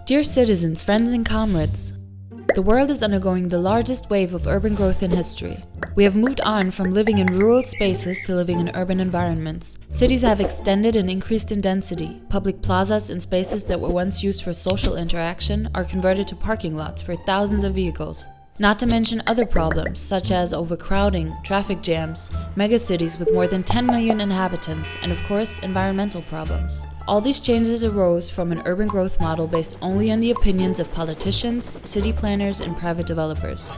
Dear citizens, friends and comrades, the world is undergoing the largest wave of urban growth in history. We have moved on from living in rural spaces to living in urban environments. Cities have extended and increased in density. Public plazas and spaces that were once used for social interaction are converted to parking lots for thousands of vehicles. Not to mention other problems, such as overcrowding, traffic jams, megacities with more than 10 million inhabitants, and of course, environmental problems. All these changes arose from an urban growth model based only on the opinions of politicians, city planners, and private developers.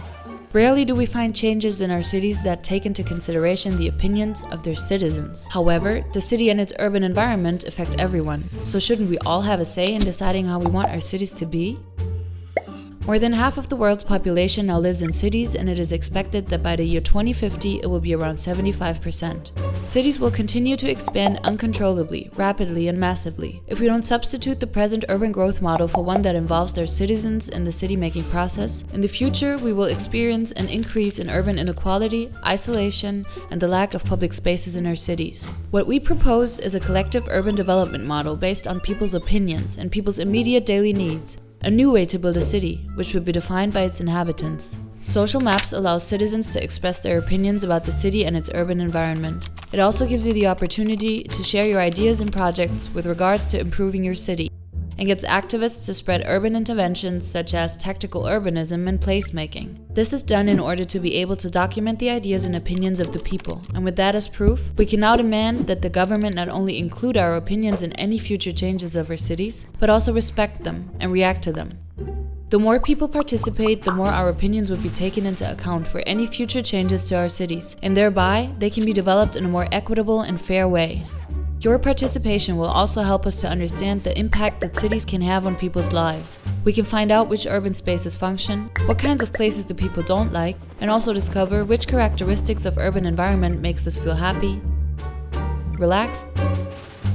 Rarely do we find changes in our cities that take into consideration the opinions of their citizens. However, the city and its urban environment affect everyone, so shouldn't we all have a say in deciding how we want our cities to be? More than half of the world's population now lives in cities, and it is expected that by the year 2050 it will be around 75%. Cities will continue to expand uncontrollably, rapidly, and massively. If we don't substitute the present urban growth model for one that involves their citizens in the city-making process, in the future we will experience an increase in urban inequality, isolation, and the lack of public spaces in our cities. What we propose is a collective urban development model based on people's opinions and people's immediate daily needs. A new way to build a city, which would be defined by its inhabitants. Social maps allow citizens to express their opinions about the city and its urban environment. It also gives you the opportunity to share your ideas and projects with regards to improving your city, and gets activists to spread urban interventions such as tactical urbanism and placemaking. This is done in order to be able to document the ideas and opinions of the people, and with that as proof, we can now demand that the government not only include our opinions in any future changes of our cities, but also respect them and react to them. The more people participate, the more our opinions would be taken into account for any future changes to our cities, and thereby they can be developed in a more equitable and fair way. Your participation will also help us to understand the impact that cities can have on people's lives. We can find out which urban spaces function, what kinds of places the people don't like, and also discover which characteristics of urban environment makes us feel happy, relaxed,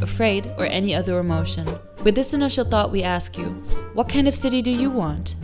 afraid, or any other emotion. With this initial thought, we ask you, what kind of city do you want?